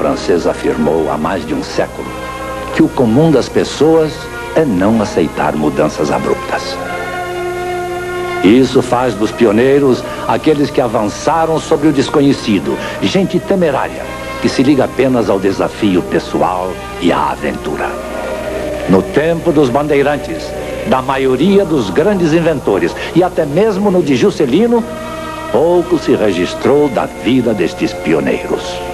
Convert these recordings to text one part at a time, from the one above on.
francês afirmou há mais de um século que o comum das pessoas é não aceitar mudanças abruptas. Isso faz dos pioneiros aqueles que avançaram sobre o desconhecido, gente temerária, que se liga apenas ao desafio pessoal e à aventura. No tempo dos bandeirantes, da maioria dos grandes inventores e até mesmo no de Juscelino, pouco se registrou da vida destes pioneiros.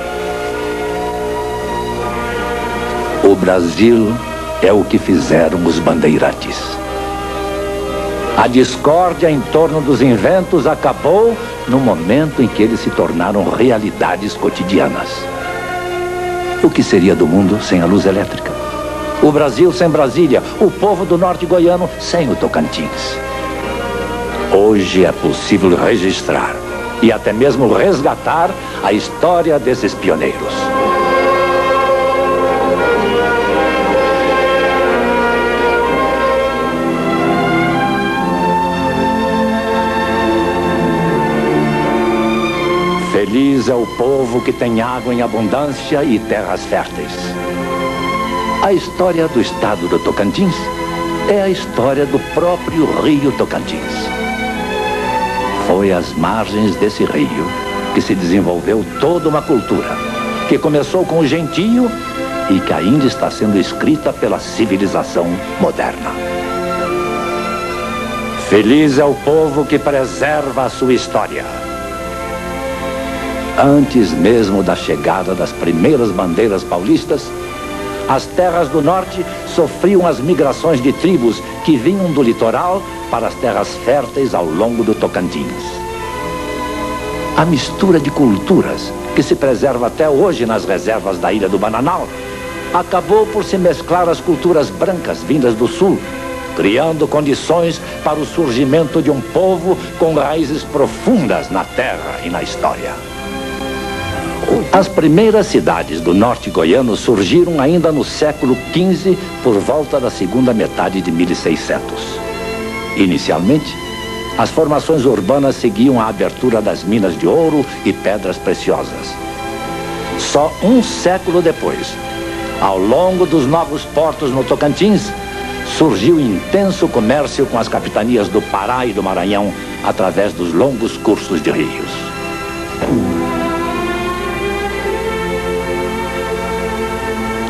O Brasil é o que fizeram os bandeirantes. A discórdia em torno dos inventos acabou no momento em que eles se tornaram realidades cotidianas. O que seria do mundo sem a luz elétrica? O Brasil sem Brasília, o povo do norte goiano sem o Tocantins. Hoje é possível registrar e até mesmo resgatar a história desses pioneiros. Feliz é o povo que tem água em abundância e terras férteis. A história do estado do Tocantins é a história do próprio rio Tocantins. Foi às margens desse rio que se desenvolveu toda uma cultura, que começou com o gentio e que ainda está sendo escrita pela civilização moderna. Feliz é o povo que preserva a sua história. Antes mesmo da chegada das primeiras bandeiras paulistas, as terras do norte sofriam as migrações de tribos que vinham do litoral para as terras férteis ao longo do Tocantins. A mistura de culturas, que se preserva até hoje nas reservas da Ilha do Bananal, acabou por se mesclar as culturas brancas vindas do sul, criando condições para o surgimento de um povo com raízes profundas na terra e na história. As primeiras cidades do norte goiano surgiram ainda no século XV, por volta da segunda metade de 1600. Inicialmente, as formações urbanas seguiam a abertura das minas de ouro e pedras preciosas. Só um século depois, ao longo dos novos portos no Tocantins, surgiu intenso comércio com as capitanias do Pará e do Maranhão através dos longos cursos de rios.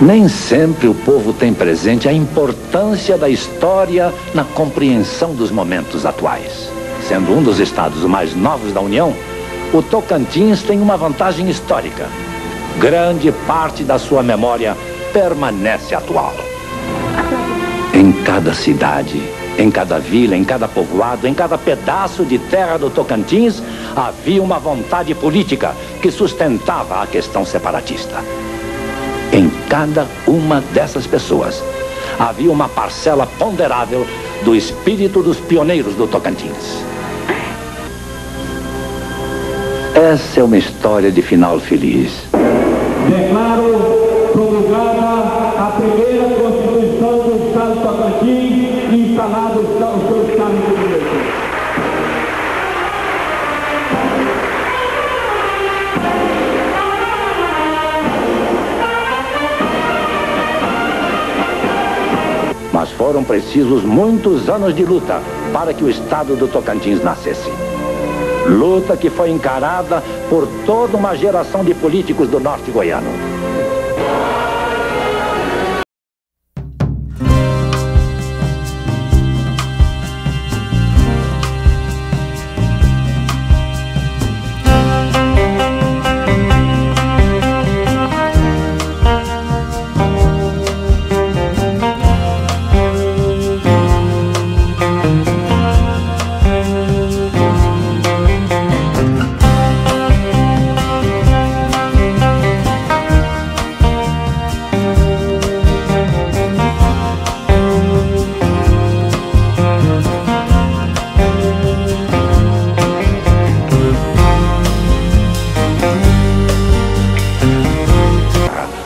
Nem sempre o povo tem presente a importância da história na compreensão dos momentos atuais. Sendo um dos estados mais novos da União, o Tocantins tem uma vantagem histórica. Grande parte da sua memória permanece atual. Em cada cidade, em cada vila, em cada povoado, em cada pedaço de terra do Tocantins, havia uma vontade política que sustentava a questão separatista. Em cada uma dessas pessoas, havia uma parcela ponderável do espírito dos pioneiros do Tocantins. Essa é uma história de final feliz. Declaro promulgada a primeira Constituição do Estado do Tocantins, instalado o seu Estado de Direito. Mas foram precisos muitos anos de luta para que o estado do Tocantins nascesse. Luta que foi encarada por toda uma geração de políticos do norte goiano.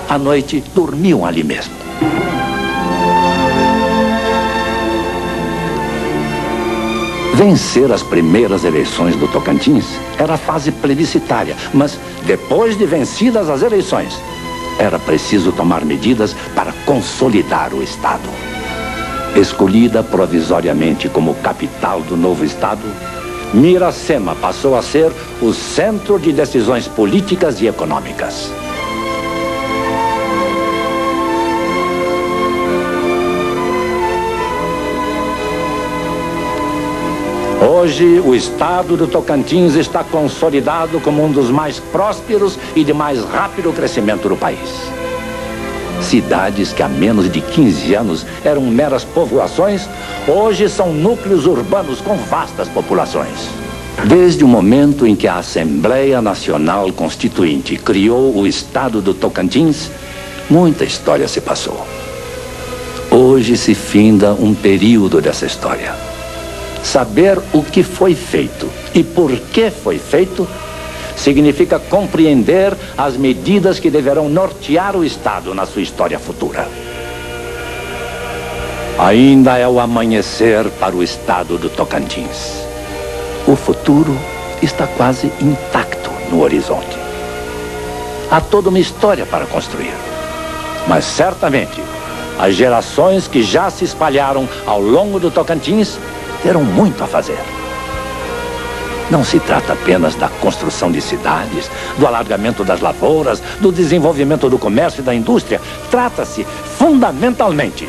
À noite, dormiam ali mesmo. Vencer as primeiras eleições do Tocantins era a fase plebiscitária, mas depois de vencidas as eleições, era preciso tomar medidas para consolidar o Estado. Escolhida provisoriamente como capital do novo Estado, Miracema passou a ser o centro de decisões políticas e econômicas. Hoje, o estado do Tocantins está consolidado como um dos mais prósperos e de mais rápido crescimento do país. Cidades que há menos de 15 anos eram meras povoações, hoje são núcleos urbanos com vastas populações. Desde o momento em que a Assembleia Nacional Constituinte criou o estado do Tocantins, muita história se passou. Hoje se finda um período dessa história. Saber o que foi feito e por que foi feito significa compreender as medidas que deverão nortear o Estado na sua história futura. Ainda é o amanhecer para o Estado do Tocantins. O futuro está quase intacto no horizonte. Há toda uma história para construir, mas certamente as gerações que já se espalharam ao longo do Tocantins terão muito a fazer. Não se trata apenas da construção de cidades, do alargamento das lavouras, do desenvolvimento do comércio e da indústria. Trata-se, fundamentalmente,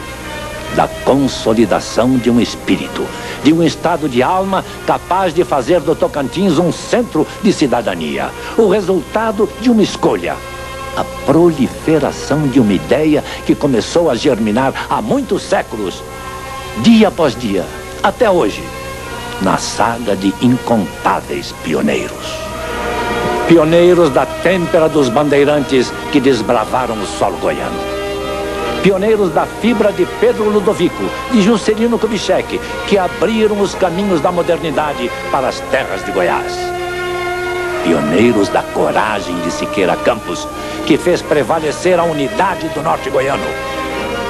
da consolidação de um espírito, de um estado de alma capaz de fazer do Tocantins um centro de cidadania. O resultado de uma escolha. A proliferação de uma ideia que começou a germinar há muitos séculos, dia após dia, até hoje, na saga de incontáveis pioneiros. Pioneiros da têmpera dos bandeirantes que desbravaram o solo goiano. Pioneiros da fibra de Pedro Ludovico, de Juscelino Kubitschek, que abriram os caminhos da modernidade para as terras de Goiás. Pioneiros da coragem de Siqueira Campos, que fez prevalecer a unidade do norte goiano,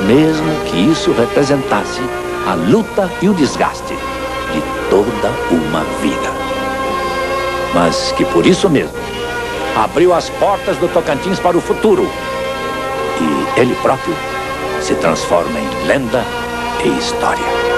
mesmo que isso representasse a luta e o desgaste de toda uma vida. Mas que por isso mesmo abriu as portas do Tocantins para o futuro. E ele próprio se transforma em lenda e história.